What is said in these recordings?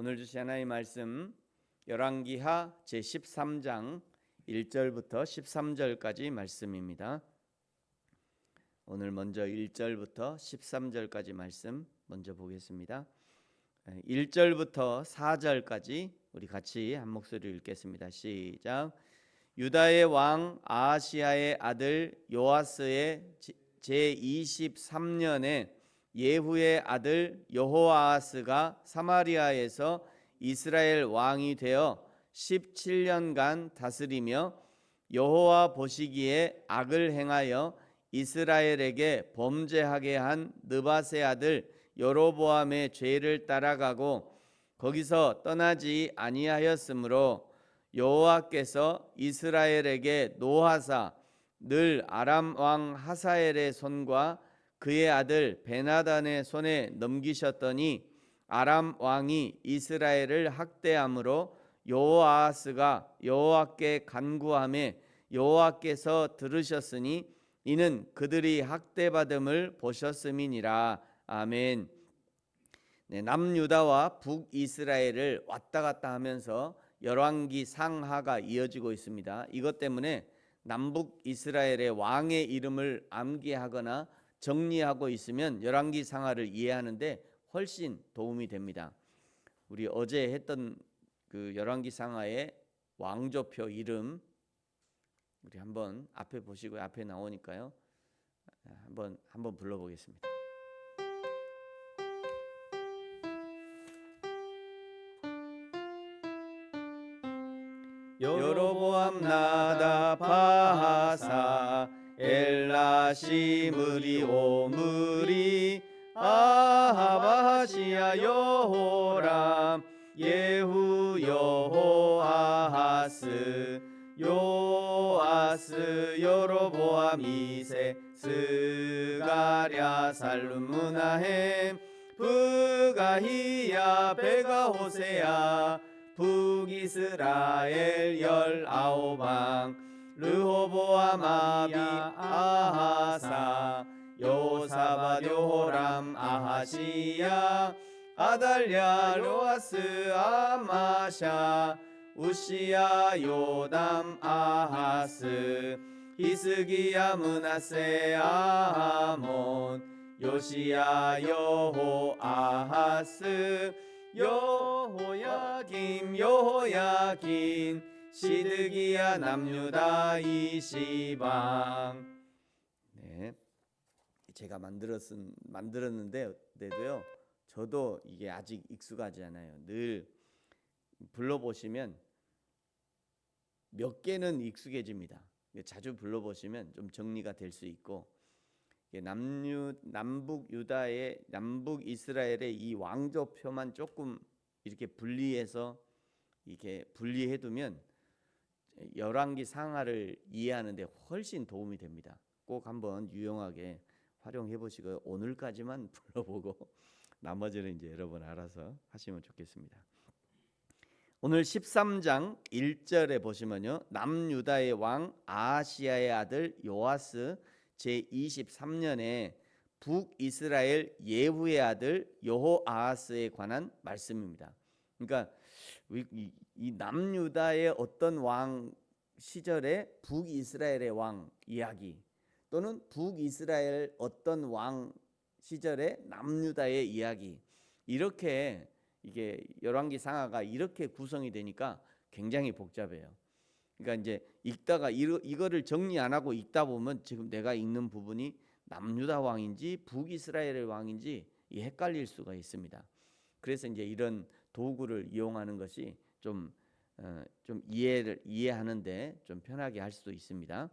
오늘 주신 하나님의 말씀 열왕기하 제13장 1절부터 13절까지 말씀입니다. 오늘 먼저 1절부터 13절까지 말씀 먼저 보겠습니다. 1절부터 4절까지 우리 같이 한 목소리로 읽겠습니다. 시작. 유다의 왕 아하시야의 아들 요아스의 제23년에 예후의 아들 여호아하스가 사마리아에서 이스라엘 왕이 되어 17년간 다스리며 여호와 보시기에 악을 행하여 이스라엘에게 범죄하게 한 느밧의 아들 여로보암의 죄를 따라가고 거기서 떠나지 아니하였으므로 여호와께서 이스라엘에게 노하사 늘 아람 왕 하사엘의 손과 그의 아들 베나단의 손에 넘기셨더니 아람 왕이 이스라엘을 학대함으로 여호아하스가 여호와께 간구하매 여호와께서 들으셨으니 이는 그들이 학대받음을 보셨음이니라. 아멘. 남유다와 북이스라엘을 왔다 갔다 하면서 열왕기 상하가 이어지고 있습니다. 이것 때문에 남북 이스라엘의 왕의 이름을 암기하거나 정리하고 있으면 열왕기 상하를 이해하는데 훨씬 도움이 됩니다. 우리 어제 했던 그 열왕기 상하의 왕조표 이름 우리 한번 앞에 보시고 앞에 나오니까요. 한번 불러보겠습니다. 여로보암 나답 바하사 엘라 시므리 오므리 아하바시야 여호람 예후 여호아하스 요아스 여로보암 이세 스가랴 살룸 무나헴 브가히야 베가호세야 북이스라엘 19왕 르호보암 아비 아하사 요사밧 요호람 아하시야 아달랴 요아스 아마샤 우시야 요담 아하스 히스기야 므낫세 아몬 요시야 여호아하스 여호야김 시드기야 남유다 이시방. 네, 제가 만들었는데도요. 저도 이게 아직 익숙하지 않아요. 늘 불러보시면 몇 개는 익숙해집니다. 자주 불러보시면 좀 정리가 될 수 있고 남북 유다의 남북 이스라엘의 이 왕조표만 조금 이렇게 분리해서 이렇게 분리해두면 열왕기 상하를 이해하는데 훨씬 도움이 됩니다. 꼭 한번 유용하게 활용해 보시고 오늘까지만 불러보고 나머지는 이제 여러분 알아서 하시면 좋겠습니다. 오늘 13장 1절에 보시면요. 남유다의 왕 아하시야의 아들 요아스 제23년에 북이스라엘 예후의 아들 여호아하스에 관한 말씀입니다. 그러니까 이 남유다의 어떤 왕 시절에 북이스라엘의 왕 이야기 또는 북이스라엘 어떤 왕 시절에 남유다의 이야기 이렇게 이게 열왕기 상하가 이렇게 구성이 되니까 굉장히 복잡해요. 그러니까 이제 읽다가 이거를 정리 안 하고 읽다 보면 지금 내가 읽는 부분이 남유다 왕인지 북이스라엘의 왕인지 헷갈릴 수가 있습니다. 그래서 이제 이런 도구를 이용하는 것이 좀 이해하는데 좀 편하게 할 수도 있습니다.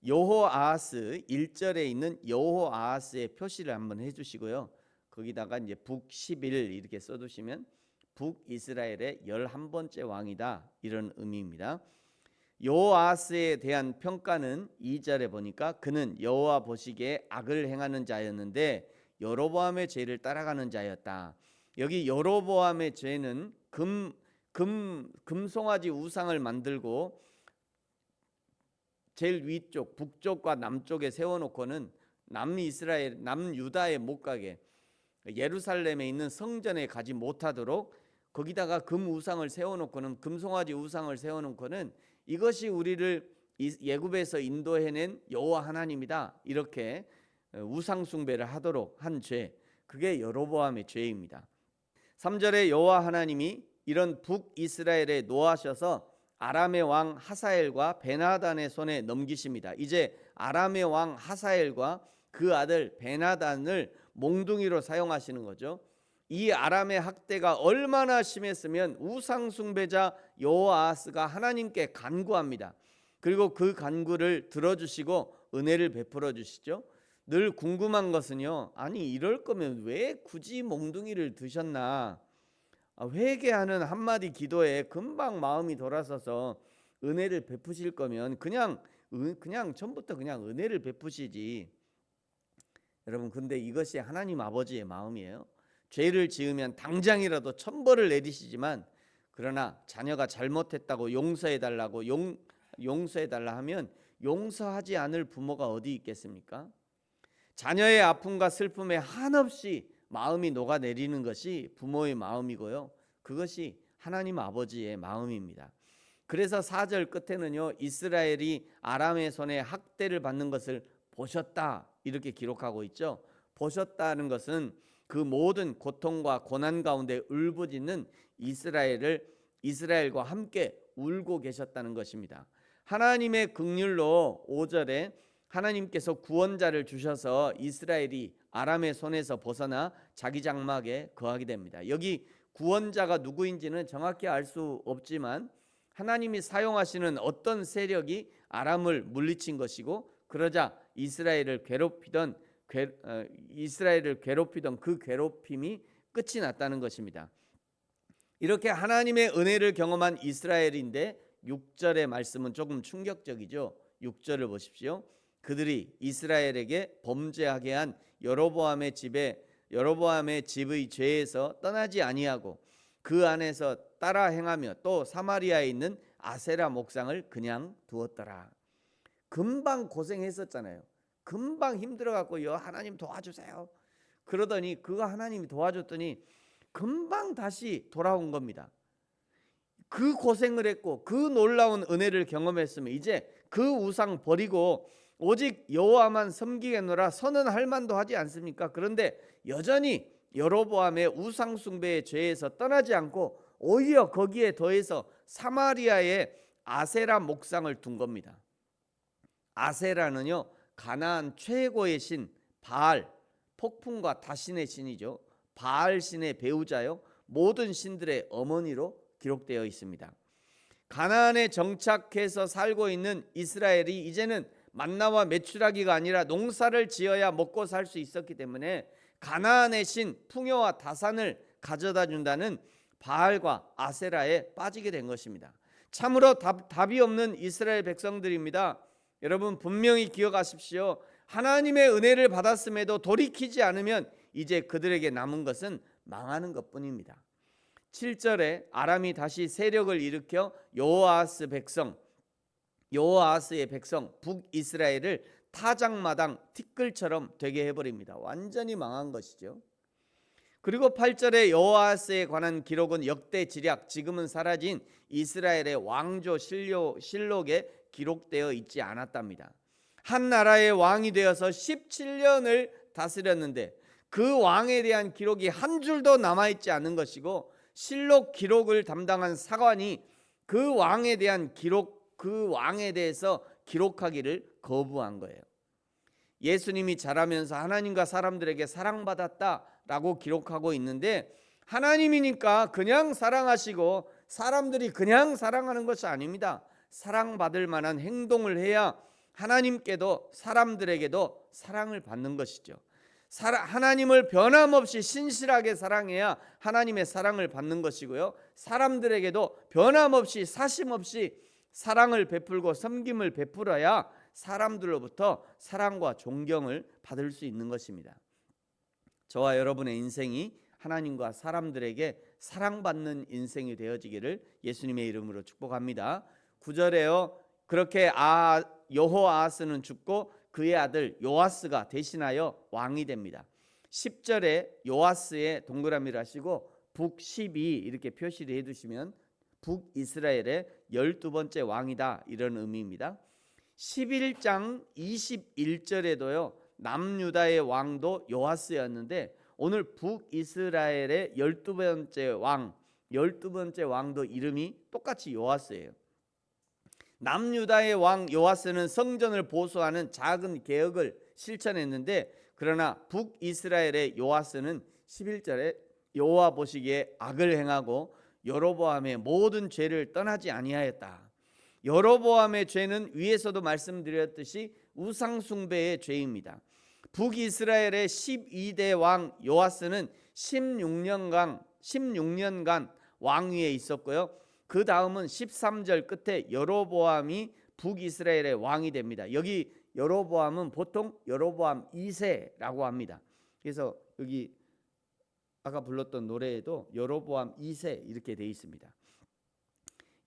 여호아하스 1절에 있는 여호아하스의 표시를 한번 해주시고요. 거기다가 이제 북11 이렇게 써두시면 북이스라엘의 11번째 왕이다 이런 의미입니다. 여호아하스에 대한 평가는 2절에 보니까 그는 여호와 보시기에 악을 행하는 자였는데 여로보암의 죄를 따라가는 자였다. 여기 여로보암의 죄는 금송아지 우상을 만들고 제일 위쪽 북쪽과 남쪽에 세워놓고는 남유다에 못 가게 예루살렘에 있는 성전에 가지 못하도록 거기다가 금 우상을 세워놓고는, 금송아지 우상을 세워놓고는 이것이 우리를 예굽에서 인도해낸 여호와 하나님이다, 이렇게 우상 숭배를 하도록 한 죄, 그게 여로보암의 죄입니다. 3절에 여호와 하나님이 이런 북이스라엘에 노하셔서 아람의 왕 하사엘과 베나단의 손에 넘기십니다. 이제 아람의 왕 하사엘과 그 아들 베나단을 몽둥이로 사용하시는 거죠. 이 아람의 학대가 얼마나 심했으면 우상 숭배자 여호아하스가 하나님께 간구합니다. 그리고 그 간구를 들어주시고 은혜를 베풀어 주시죠. 늘 궁금한 것은요, 아니 이럴 거면 왜 굳이 몽둥이를 드셨나? 회개하는 한마디 기도에 금방 마음이 돌아서서 은혜를 베푸실 거면 그냥 처음부터 그냥 은혜를 베푸시지. 여러분, 근데 이것이 하나님 아버지의 마음이에요. 죄를 지으면 당장이라도 천벌을 내리시지만, 그러나 자녀가 잘못했다고 용서해달라고 용서해달라 하면 용서하지 않을 부모가 어디 있겠습니까? 자녀의 아픔과 슬픔에 한없이 마음이 녹아내리는 것이 부모의 마음이고요, 그것이 하나님 아버지의 마음입니다. 그래서 4절 끝에는요, 이스라엘이 아람의 손에 학대를 받는 것을 보셨다, 이렇게 기록하고 있죠. 보셨다는 것은 그 모든 고통과 고난 가운데 울부짖는 이스라엘과 함께 울고 계셨다는 것입니다. 하나님의 긍휼로 5절에 하나님께서 구원자를 주셔서 이스라엘이 아람의 손에서 벗어나 자기 장막에 거하게 됩니다. 여기 구원자가 누구인지는 정확히 알 수 없지만 하나님이 사용하시는 어떤 세력이 아람을 물리친 것이고, 그러자 이스라엘을 괴롭히던 그 괴롭힘이 끝이 났다는 것입니다. 이렇게 하나님의 은혜를 경험한 이스라엘인데 6절의 말씀은 조금 충격적이죠. 6절을 보십시오. 그들이 이스라엘에게 범죄하게 한 여로보암의 집의 죄에서 떠나지 아니하고 그 안에서 따라 행하며 또 사마리아에 있는 아세라 목상을 그냥 두었더라. 금방 고생했었잖아요. 금방 힘들어갖고 하나님 도와주세요 그러더니, 그거 하나님이 도와줬더니 금방 다시 돌아온 겁니다. 그 고생을 했고 그 놀라운 은혜를 경험했으면 이제 그 우상 버리고 오직 여호와만 섬기겠노라 선언할 만도 하지 않습니까? 그런데 여전히 여로보암의 우상 숭배의 죄에서 떠나지 않고 오히려 거기에 더해서 사마리아에 아세라 목상을 둔 겁니다. 아세라는요, 가나안 최고의 신 바알, 폭풍과 다신의 신이죠. 바알 신의 배우자요, 모든 신들의 어머니로 기록되어 있습니다. 가나안에 정착해서 살고 있는 이스라엘이 이제는 만나와 메추라기가 아니라 농사를 지어야 먹고 살 수 있었기 때문에 가나안의 신 풍요와 다산을 가져다 준다는 바알과 아세라에 빠지게 된 것입니다. 참으로 답이 없는 이스라엘 백성들입니다. 여러분, 분명히 기억하십시오. 하나님의 은혜를 받았음에도 돌이키지 않으면 이제 그들에게 남은 것은 망하는 것뿐입니다. 7절에 아람이 다시 세력을 일으켜 여호아하스의 백성 북이스라엘을 타작마당 티끌처럼 되게 해버립니다. 완전히 망한 것이죠. 그리고 8절에 여호아하스에 관한 기록은 역대지략, 지금은 사라진 이스라엘의 왕조 실록에 기록되어 있지 않았답니다. 한 나라의 왕이 되어서 17년을 다스렸는데 그 왕에 대한 기록이 한 줄도 남아있지 않은 것이고, 실록 기록을 담당한 사관이 그 왕에 대해서 기록하기를 거부한 거예요. 예수님이 자라면서 하나님과 사람들에게 사랑받았다라고 기록하고 있는데, 하나님이니까 그냥 사랑하시고 사람들이 그냥 사랑하는 것이 아닙니다. 사랑받을 만한 행동을 해야 하나님께도 사람들에게도 사랑을 받는 것이죠. 하나님을 변함없이 신실하게 사랑해야 하나님의 사랑을 받는 것이고요, 사람들에게도 변함없이 사심없이 사랑을 베풀고 섬김을 베풀어야 사람들로부터 사랑과 존경을 받을 수 있는 것입니다. 저와 여러분의 인생이 하나님과 사람들에게 사랑받는 인생이 되어지기를 예수님의 이름으로 축복합니다. 9절에요, 그렇게 여호아하스는 죽고 그의 아들 요아스가 대신하여 왕이 됩니다. 10절에 요아스의 동그라미를 하시고 북12 이렇게 표시를 해두시면 북이스라엘의 12번째 왕이다 이런 의미입니다. 11장 21절에도요 남유다의 왕도 요아스였는데 오늘 북이스라엘의 12번째 왕 12번째 왕도 이름이 똑같이 요아스예요. 남유다의 왕 요아스는 성전을 보수하는 작은 개혁을 실천했는데 그러나 북이스라엘의 요아스는 11절에 여호와 보시기에 악을 행하고 여로보암의 모든 죄를 떠나지 아니하였다. 여로보암의 죄는 위에서도 말씀드렸듯이 우상 숭배의 죄입니다. 북이스라엘의 12대 왕 요아스는 16년간 왕위에 있었고요. 그 다음은 13절 끝에 여로보암이 북이스라엘의 왕이 됩니다. 여기 여로보암은 보통 여로보암 2세라고 합니다. 그래서 여기 아까 불렀던 노래에도 여로보암 2세 이렇게 되어 있습니다.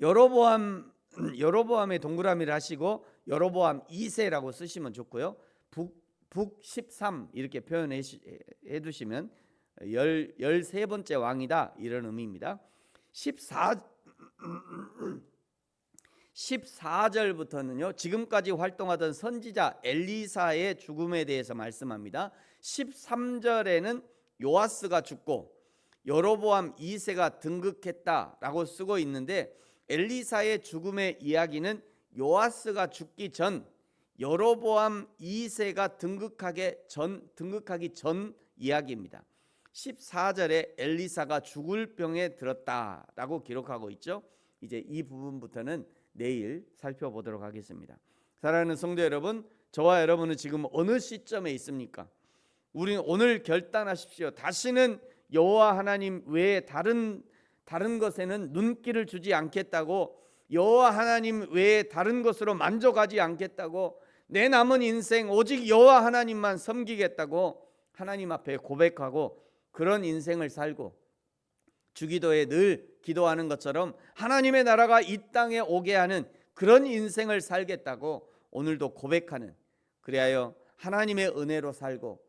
여로보암의 동그라미를 하시고 여로보암 2세라고 쓰시면 좋고요. 북 13 이렇게 표현해 두시면 13번째 왕이다 이런 의미입니다. 14절부터는요 지금까지 활동하던 선지자 엘리사의 죽음에 대해서 말씀합니다. 13절에는 요아스가 죽고 여로보암 2세가 등극했다라고 쓰고 있는데 엘리사의 죽음의 이야기는 요아스가 죽기 전 여로보암 2세가 등극하기 전 이야기입니다. 14절에 엘리사가 죽을 병에 들었다라고 기록하고 있죠. 이제 이 부분부터는 내일 살펴보도록 하겠습니다. 사랑하는 성도 여러분, 저와 여러분은 지금 어느 시점에 있습니까? 우리는 오늘 결단하십시오. 다시는 여호와 하나님 외에 다른 것에는 눈길을 주지 않겠다고, 여호와 하나님 외에 다른 것으로 만족하지 않겠다고, 내 남은 인생 오직 여호와 하나님만 섬기겠다고 하나님 앞에 고백하고 그런 인생을 살고 주기도에 늘 기도하는 것처럼 하나님의 나라가 이 땅에 오게 하는 그런 인생을 살겠다고 오늘도 고백하는, 그리하여 하나님의 은혜로 살고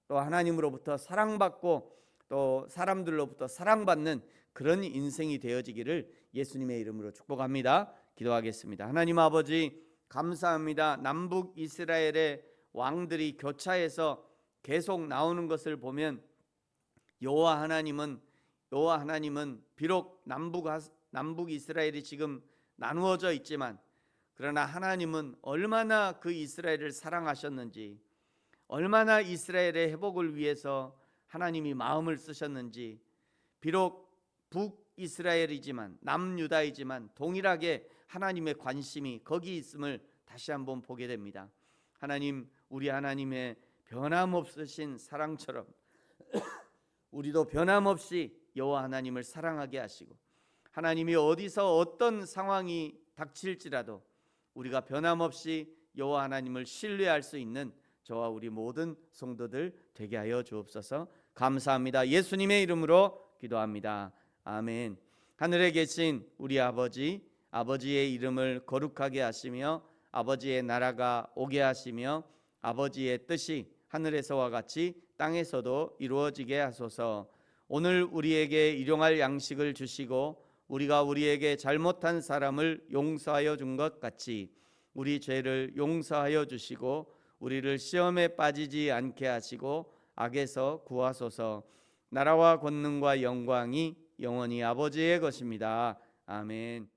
또 하나님으로부터 사랑받고 또 사람들로부터 사랑받는 그런 인생이 되어지기를 예수님의 이름으로 축복합니다. 기도하겠습니다. 하나님 아버지 감사합니다. 남북 이스라엘의 왕들이 교차해서 계속 나오는 것을 보면 여호와 하나님은 비록 남북 이스라엘이 지금 나누어져 있지만 그러나 하나님은 얼마나 그 이스라엘을 사랑하셨는지, 얼마나 이스라엘의 회복을 위해서 하나님이 마음을 쓰셨는지, 비록 북이스라엘이지만 남유다이지만 동일하게 하나님의 관심이 거기 있음을 다시 한번 보게 됩니다. 하나님, 우리 하나님의 변함없으신 사랑처럼 우리도 변함없이 여호와 하나님을 사랑하게 하시고, 하나님이 어디서 어떤 상황이 닥칠지라도 우리가 변함없이 여호와 하나님을 신뢰할 수 있는 저와 우리 모든 성도들 되게 하여 주옵소서. 감사합니다. 예수님의 이름으로 기도합니다. 아멘. 하늘에 계신 우리 아버지의 이름을 거룩하게 하시며 아버지의 나라가 오게 하시며 아버지의 뜻이 하늘에서와 같이 땅에서도 이루어지게 하소서. 오늘 우리에게 일용할 양식을 주시고 우리가 우리에게 잘못한 사람을 용서하여 준 것 같이 우리 죄를 용서하여 주시고 우리를 시험에 빠지지 않게 하시고 악에서 구하소서. 나라와 권능과 영광이 영원히 아버지의 것입니다. 아멘.